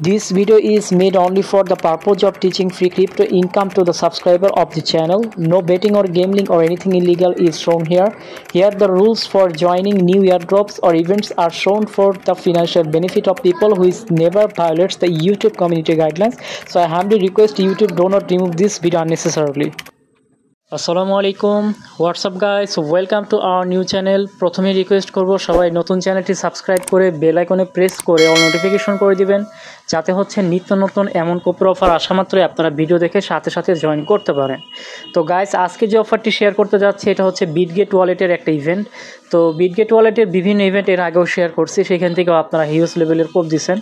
This video is made only for the purpose of teaching free crypto income to the subscriber of the channel. No betting or gambling or anything illegal is shown here. Here the rules for joining new airdrops or events are shown for the financial benefit of people who is never violates the YouTube community guidelines. So I humbly request YouTube do not remove this video unnecessarily. আসসালামু আলাইকুম WhatsApp guys welcome to our new channel. প্রথমে request করব সবাই নতুন চ্যানেলটি subscribe করে bell আইকনে press করে অল নোটিফিকেশন করে দিবেন, যাতে হচ্ছে নিত্য নতুন এমন কোপের অফার আসা মাত্রই আপনারা ভিডিও দেখে সাথে সাথে জয়েন করতে পারেন। তো গাইস আজকে যে অফারটি শেয়ার করতে যাচ্ছি এটা হচ্ছে বিটগেট ওয়ালেটের একটা ইভেন্ট। তো বিটগেট ওয়ালেটের বিভিন্ন ইভেন্ট এর আগেও শেয়ার করছি, সেখান থেকেও আপনারা হিউজ লেভেলের কোপ দিচ্ছেন।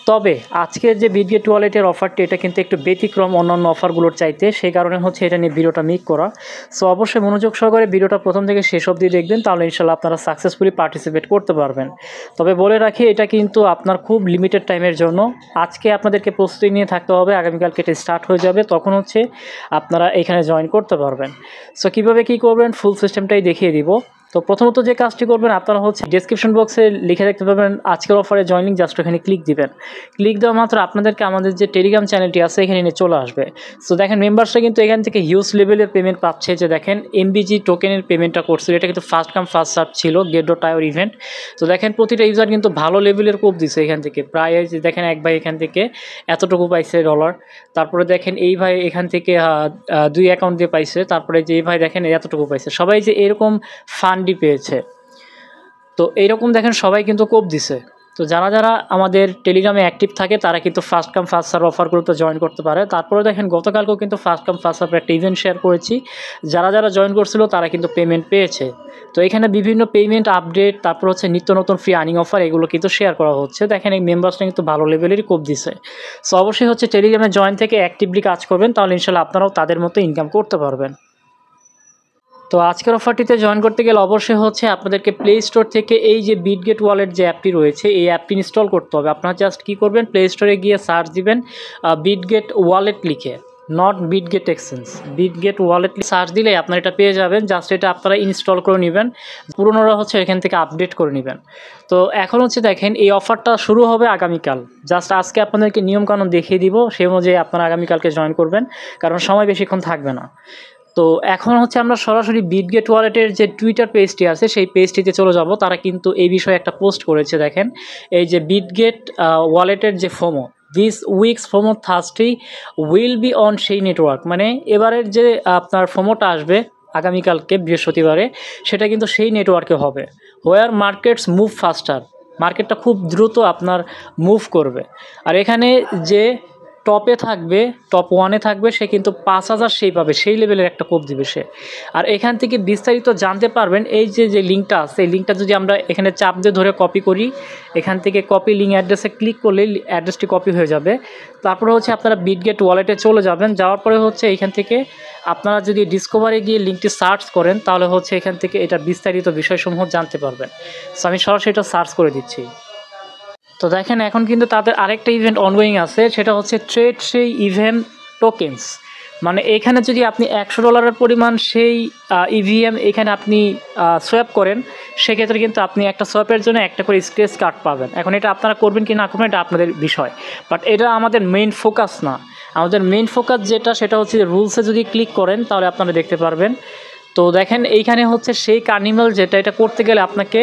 তবে আজকের যে বিটগেট ওয়ালেটের অফারটি এটা কিন্তু একটু ব্যতিক্রম অন্যান্য অফারগুলোর চাইতে, সেই কারণে হচ্ছে এটা নিয়ে ভিডিওটা মেক করা। সো অবশ্যই মনোযোগ সহকারে ভিডিওটা প্রথম থেকে শেষ অবধি দেখবেন, তাহলে ইনশাল্লাহ আপনারা সাকসেসফুলি পার্টিসিপেট করতে পারবেন। তবে বলে রাখি এটা কিন্তু আপনার খুব লিমিটেড টাইমের জন্য। আজকে আপনাদেরকে প্রস্তুতি নিয়ে থাকতে হবে, আগামীকালকে এটা স্টার্ট হয়ে যাবে, তখন হচ্ছে আপনারা এখানে জয়েন করতে পারবেন। সো কীভাবে কী করবেন ফুল সিস্টেমটাই দেখিয়ে দিব। তো প্রথমত যে কাজটি করবেন আপনারা হচ্ছে ডেসক্রিপশন বক্সে লিখে দেখতে পাবেন আজকের অফারে জয়েনিং, জাস্ট ওখানে ক্লিক দিবেন। ক্লিক দেওয়া মাত্র আপনাদেরকে আমাদের যে টেলিগ্রাম চ্যানেলটি আছে এখানে নিয়ে চলে আসবে। সো দেখেন মেম্বার্সরা কিন্তু এখান থেকে হিউজ লেভেলের পেমেন্ট পাচ্ছে। যে দেখেন এমবিজি টোকেনের পেমেন্টটা করছিল, এটা কিন্তু ফার্স্ট কাম ফার্স্ট সার্ভ ছিল get.io ইভেন্ট। তো দেখেন প্রতিটা ইউজার কিন্তু ভালো লেভেলের কোপ দিছে এখান থেকে, প্রায় দেখেন এক ভাই এখান থেকে এতটুকু পাইছে ডলার। তারপরে দেখেন এই ভাই এখান থেকে 2 অ্যাকাউন্ট দিয়ে পাইছে। তারপরে যে এই ভাই দেখেন এতটুকু পাইছে। সবাই যে এরকম ফান্ডই পেয়েছে। তো এইরকম দেখেন সবাই কিন্তু কোপ দিছে। তো যারা যারা আমাদের টেলিগ্রামে অ্যাক্টিভ থাকে তারা কিন্তু ফার্স্ট কাম ফার্স্ট সার্ভ অফারগুলোতে জয়েন করতে পারে। তারপরে দেখেন গতকালকেও কিন্তু ফার্স্ট কাম ফার্স্ট সার্ভ একটা ইভেন্ট শেয়ার করেছি, যারা যারা জয়েন করছিল তারা কিন্তু পেমেন্ট পেয়েছে। তো এখানে বিভিন্ন পেমেন্ট আপডেট, তারপর হচ্ছে নিত্য নতুন ফ্রি আর্নিং অফার, এগুলো কিন্তু শেয়ার করা হচ্ছে। দেখেন এই মেম্বার্সরা কিন্তু ভালো লেভেলেরই কোপ দিছে। সো অবশ্যই হচ্ছে টেলিগ্রামে জয়েন থেকে অ্যাক্টিভলি কাজ করবেন, তাহলে ইনশাল্লাহ আপনারাও তাদের মতো ইনকাম করতে পারবেন। তো আজকের অফারটিতে জয়েন করতে গেলে অবশ্যই হচ্ছে আপনাদেরকে প্লে স্টোর থেকে এই যে বিটগেট ওয়ালেট যে অ্যাপটি রয়েছে এই অ্যাপটি ইনস্টল করতে হবে। আপনারা জাস্ট কী করবেন, প্লে স্টোরে গিয়ে সার্চ দিবেন বিটগেট ওয়ালেট লিখে, not Bitget exchange, Bitget wallet search দিলে আপনারা এটা পেয়ে যাবেন। জাস্ট এটা আপনারা ইনস্টল করে নেবেন, পুরোনোরা হচ্ছে এখান থেকে আপডেট করে নেবেন। তো এখন হচ্ছে দেখেন এই অফারটা শুরু হবে আগামীকাল। জাস্ট আজকে আপনাদেরকে নিয়মকানুন দেখিয়ে দিব, সেই অনুযায়ী আপনারা আগামীকালকে জয়েন করবেন, কারণ সময় বেশিক্ষণ থাকবে না। তো এখন হচ্ছে আমরা সরাসরি বিটগেট ওয়ালেটের যে টুইটার পেজটি আছে সেই পেজটিতে চলে যাব। তারা কিন্তু এই বিষয়ে একটা পোস্ট করেছে। দেখেন এই যে বিটগেট ওয়ালেটের যে FOMO, this weeks FOMO Thursday will be on সেই নেটওয়ার্ক, মানে এবারের যে আপনার ফোমোটা আসবে আগামীকালকে বৃহস্পতিবারে, সেটা কিন্তু সেই নেটওয়ার্কে হবে। হোয়ার মার্কেটস মুভ ফাস্টার, মার্কেটটা খুব দ্রুত আপনার মুভ করবে। আর এখানে যে টপে থাকবে, টপ 1-এ থাকবে, সে কিন্তু 5000 সেই পাবে, সেই লেভেলের একটা কোপ দিবে সে। আর এখান থেকে বিস্তারিত জানতে পারবেন এই যে যে লিঙ্কটা আছে, এই লিঙ্কটা যদি আমরা এখানে চাপ দিয়ে ধরে কপি করি, এখান থেকে কপি লিঙ্ক অ্যাড্রেসে ক্লিক করলে অ্যাড্রেসটি কপি হয়ে যাবে। তারপরে হচ্ছে আপনারা বিটগেট ওয়ালেটে চলে যাবেন। যাওয়ার পরে হচ্ছে এখান থেকে আপনারা যদি ডিসকভারে গিয়ে লিঙ্কটি সার্চ করেন, তাহলে হচ্ছে এখান থেকে এটা বিস্তারিত বিষয়সমূহ জানতে পারবেন। সো আমি সরাসরি এটা সার্চ করে দিচ্ছি। তো দেখেন এখন কিন্তু তাদের আরেকটা ইভেন্ট অনগোয়িং আছে, সেটা হচ্ছে ট্রেড সেই ইভেন্ট টোকেন্স। মানে এখানে যদি আপনি $100 পরিমাণ সেই ইভিএম এখানে আপনি সোয়াপ করেন, সেক্ষেত্রে কিন্তু আপনি একটা সোয়াপের জন্য একটা করে স্ক্র্যাচ কার্ড পাবেন। এখন এটা আপনারা করবেন কি না করবেন এটা আপনাদের বিষয়, বাট এটা আমাদের মেইন ফোকাস না। আমাদের মেইন ফোকাস যেটা সেটা হচ্ছে রুলসে যদি ক্লিক করেন তাহলে আপনারা দেখতে পারবেন। তো দেখেন এইখানে হচ্ছে সেই কার্নিভাল যেটা, এটা করতে গেলে আপনাকে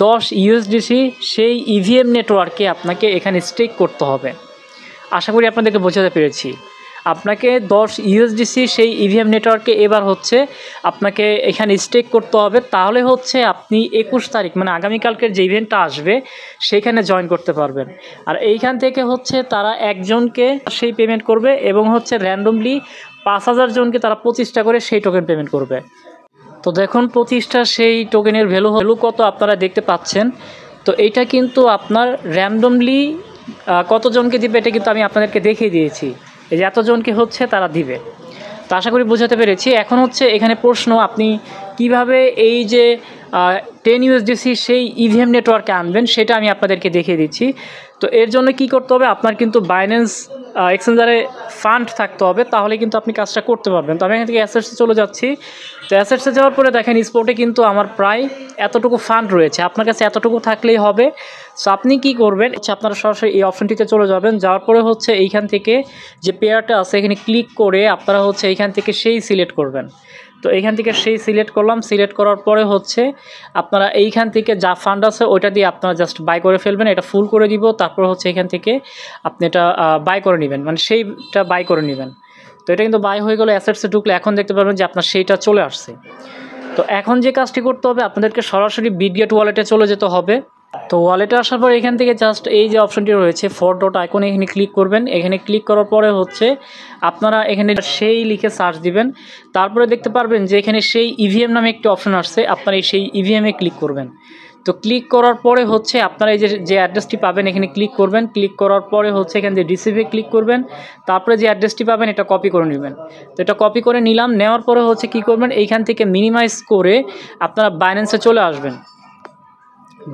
10 USDC সেই ইভিএম নেটওয়ার্কে আপনাকে এখানে স্টেক করতে হবে। আশা করি আপনাদেরকে বোঝাতে পেরেছি। আপনাকে 10 USDC সেই ইভিএম নেটওয়ার্কে এবার হচ্ছে আপনাকে এখানে স্টেক করতে হবে, তাহলে হচ্ছে আপনি 21 তারিখ মানে আগামীকালকের যে ইভেন্টটা আসবে সেইখানে জয়েন করতে পারবেন। আর এইখান থেকে হচ্ছে তারা একজনকে সেই পেমেন্ট করবে এবং হচ্ছে র্যান্ডমলি 5000 জনকে তারা 25টা করে সেই টোকেন পেমেন্ট করবে। তো দেখুন 25টা সেই টোকেনের ভ্যালু কত আপনারা দেখতে পাচ্ছেন। তো এইটা কিন্তু আপনার র্যান্ডমলি কতজনকে দিবে এটা কিন্তু আমি আপনাদেরকে দেখিয়ে দিয়েছি, এই যে এতজনকে হচ্ছে তারা দিবে। তো আশা করি বোঝাতে পেরেছি। এখন হচ্ছে এখানে প্রশ্ন, আপনি কিভাবে এই যে 10 USDC সেই ইভিএম নেটওয়ার্কে আনবেন সেটা আমি আপনাদেরকে দেখিয়ে দিচ্ছি। তো এর জন্য কি করতে হবে, আপনার কিন্তু বাইন্যান্স এক্সচেঞ্জারে ফান্ড থাকতে হবে, তাহলে কিন্তু আপনি কাজটা করতে পারবেন। তো আমি এখান থেকে অ্যাসেটসে চলে যাচ্ছি। তো অ্যাসেটসে যাওয়ার পরে দেখেন স্পটে কিন্তু আমার প্রায় এতটুকু ফান্ড রয়েছে, আপনার কাছে এতটুকু থাকলেই হবে। সো আপনি কি করবেন, আপনারা সরাসরি এই অপশনটিতে চলে যাবেন, যাওয়ার পরে হচ্ছে এইখান থেকে যে পেয়ারটা আছে এখানে ক্লিক করে আপনারা হচ্ছে এইখান থেকে সেই সিলেক্ট করবেন। তো এইখান থেকে সেই সিলেক্ট করলাম, সিলেক্ট করার পরে হচ্ছে আপনারা এইখান থেকে যা ফান্ড আছে ওইটা দিয়ে আপনারা জাস্ট বাই করে ফেলবেন। এটা ফুল করে দিব, তারপর হচ্ছে এখান থেকে আপনি এটা বাই করে নেবেন, মানে সেইটা বাই করে নেবেন। তো এটা কিন্তু বাই হয়ে গেলো। অ্যাসেটসে ঢুকলে এখন দেখতে পারবেন যে আপনার সেইটা চলে আসছে। তো এখন যে কাজটি করতে হবে, আপনাদেরকে সরাসরি বিটগেট ওয়ালেটে চলে যেতে হবে। তো ওয়ালেটে আসার পর এখান থেকে জাস্ট এই যে অপশনটি রয়েছে 4 ডট আইকনে এখানে ক্লিক করবেন। এখানে ক্লিক করার পরে হচ্ছে আপনারা এখানে সেই লিখে সার্চ দিবেন। তারপরে দেখতে পারবেন যে এখানে সেই ইভিএম নামে একটি অপশন আসছে, আপনারা সেই ইভিএমে ক্লিক করবেন। তো ক্লিক করার পরে হচ্ছে আপনারা এই যে অ্যাড্রেসটি পাবেন এখানে ক্লিক করবেন। ক্লিক করার পরে হচ্ছে এখান থেকে রিসিভে ক্লিক করবেন। তারপরে যে অ্যাড্রেসটি পাবেন এটা কপি করে নেবেন। তো এটা কপি করে নিলাম, নেওয়ার পরে হচ্ছে কি করবেন, এইখান থেকে মিনিমাইজ করে আপনারা বাইন্যান্সে চলে আসবেন।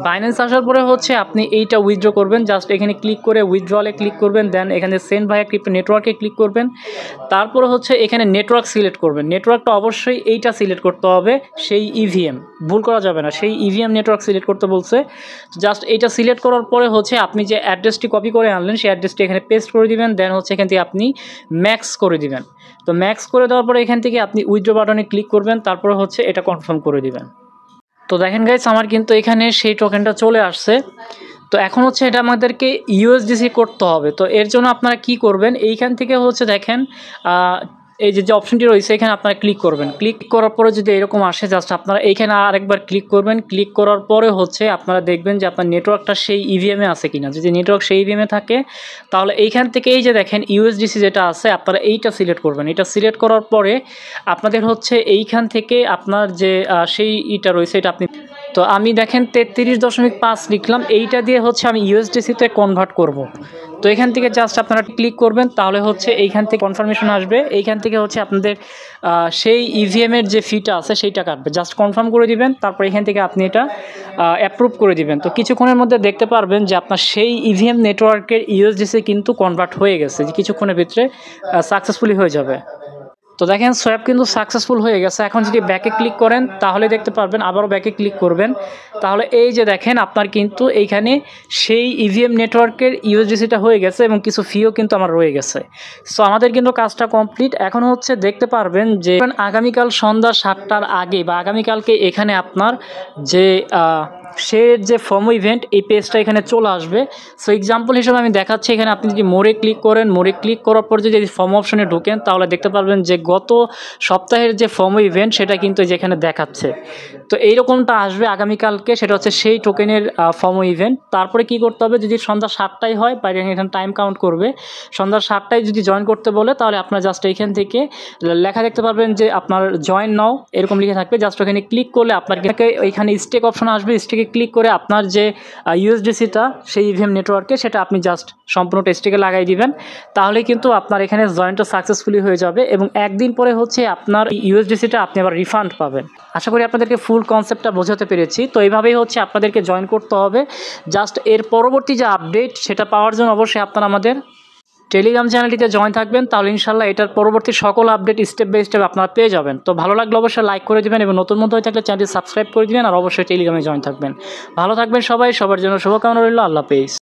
বাইন্যান্স আসার পরে হচ্ছে আপনি এইটা উইথড্র করবেন। জাস্ট এখানে ক্লিক করে উইথড্রলে ক্লিক করবেন, দেন এখানে সেন্ড ভায়া ক্রিপ্টো নেটওয়ার্কে ক্লিক করবেন। তারপরে হচ্ছে এখানে নেটওয়ার্ক সিলেক্ট করবেন। নেটওয়ার্কটা অবশ্যই এইটা সিলেক্ট করতে হবে, সেই ইভিএম, ভুল করা যাবে না, সেই ইভিএম নেটওয়ার্ক সিলেক্ট করতে বলছে। জাস্ট এইটা সিলেক্ট করার পরে হচ্ছে আপনি যে অ্যাড্রেসটি কপি করে আনলেন সেই অ্যাড্রেসটি এখানে পেস্ট করে দিবেন। দেন হচ্ছে এখান থেকে আপনি ম্যাক্স করে দিবেন। তো ম্যাক্স করে দেওয়ার পরে এখান থেকে আপনি উইথড্র বাটনে ক্লিক করবেন, তারপরে হচ্ছে এটা কনফার্ম করে দিবেন। তো দেখেন গাইস, আমার কিন্তু এখানে সেই টোকেনটা চলে আসছে। তো এখন হচ্ছে এটা আমাদেরকে ইউএসডিসি করতে হবে। তো এর জন্য আপনারা কি করবেন, এইখান থেকে হচ্ছে দেখেন এই যে অপশনটি রয়েছে এখানে আপনারা ক্লিক করবেন। ক্লিক করার পরে যদি এরকম আসে, জাস্ট আপনারা এইখানে আরেকবার ক্লিক করবেন। ক্লিক করার পরে হচ্ছে আপনারা দেখবেন যে আপনার নেটওয়ার্কটা সেই ইভিএমে আছে কিনা। যদি নেটওয়ার্ক সেই ইভিএমে থাকে তাহলে এইখান থেকে এই যে দেখেন ইউএসডিসি যেটা আছে আপনারা এইটা সিলেক্ট করবেন। এটা সিলেক্ট করার পরে আপনাদের হচ্ছে এইখান থেকে আপনার যে সেই ইটা রয়েছে এটা আপনি, তো আমি দেখেন 33.5 লিখলাম, এইটা দিয়ে হচ্ছে আমি ইউএসডিসিতে কনভার্ট করব। তো এখান থেকে জাস্ট আপনারা ক্লিক করবেন, তাহলে হচ্ছে এইখান থেকে কনফার্মেশন আসবে। এইখান থেকে হচ্ছে আপনাদের সেই ইভিএমের যে ফিটা আছে সেইটা কাটবে। জাস্ট কনফার্ম করে দিবেন, তারপর এখান থেকে আপনি এটা অ্যাপ্রুভ করে দিবেন। তো কিছুক্ষণের মধ্যে দেখতে পারবেন যে আপনার সেই ইভিএম নেটওয়ার্কের ইউএসডিসি কিন্তু কনভার্ট হয়ে গেছে, যে কিছুক্ষণের ভিতরে সাকসেসফুলি হয়ে যাবে। তো দেখেন সোয়াপ কিন্তু সাকসেসফুল হয়ে গেছে। এখন যদি ব্যাকে ক্লিক করেন তাহলে দেখতে পারবেন, আবারও ব্যাকে ক্লিক করবেন, তাহলে এই যে দেখেন আপনার কিন্তু এইখানে সেই ইভিএম নেটওয়ার্কের ইউএসডিসিটা হয়ে গেছে এবং কিছু ফিও কিন্তু আমার রয়ে গেছে। সো আমাদের কিন্তু কাজটা কমপ্লিট। এখন হচ্ছে দেখতে পারবেন যে আগামীকাল সন্ধ্যা 7টার আগে বা আগামীকালকে এখানে আপনার যে সে যে ফর্ম ইভেন্ট এই পেজটা এখানে চলে আসবে। সো এক্সাম্পল হিসেবে আমি দেখাচ্ছি, এখানে আপনি যদি মোড়ে ক্লিক করেন, মোড়ে ক্লিক করার পর যদি ফর্ম অপশনে ঢোকেন তাহলে দেখতে পারবেন যে গত সপ্তাহের যে ফর্ম ইভেন্ট সেটা কিন্তু যেখানে দেখাচ্ছে। তো এইরকমটা আসবে আগামীকালকে, সেটা হচ্ছে সেই টোকেনের ফর্ম ইভেন্ট। তারপরে কি করতে হবে, যদি সন্ধ্যা 7টায় হয় বা এখানে টাইম কাউন্ট করবে, সন্ধ্যা 7টায় যদি জয়েন করতে বলে তাহলে আপনার জাস্ট এইখান থেকে লেখা দেখতে পারবেন যে আপনার জয়েন নাও এরকম লিখে থাকবে। জাস্ট ওখানে ক্লিক করলে আপনার এখানে স্টেক অপশন আসবে। স্টেকে ক্লিক করে আপনার যে ইউএসডিসিটা সেই ইভিএম নেটওয়ার্কে সেটা আপনি জাস্ট সম্পূর্ণ স্টেকে লাগাই দিবেন, তাহলে কিন্তু আপনার এখানে জয়েনটা সাকসেসফুলি হয়ে যাবে এবং একদিন পরে হচ্ছে আপনার ইউএসডিসিটা আপনি আবার রিফান্ড পাবেন। আশা করি আপনাদেরকে ফুল কনসেপ্টটা বোঝাতে পেরেছি। তো এইভাবেই হচ্ছে আপনাদেরকে জয়েন করতে হবে। জাস্ট এর পরবর্তী যে আপডেট সেটা পাওয়ার জন্য অবশ্যই আপনারা আমাদের টেলিগ্রাম চ্যানেলটিতে জয়েন থাকবেন, তাহলে ইনশাল্লাহ এটার পরবর্তী সকল আপডেট স্টেপ বাই স্টেপ আপনারা পেয়ে যাবেন। তো ভালো লাগলে অবশ্যই লাইক করে দিবেন এবং নতুন মতো হয়ে থাকলে চ্যানেলটি সাবস্ক্রাইব করে দিবেন আর অবশ্যই টেলিগ্রামে জয়েন থাকবেন। ভালো থাকবেন সবাই, সবার জন্য শুভকামনা রইল। আল্লাহ হাফেজ।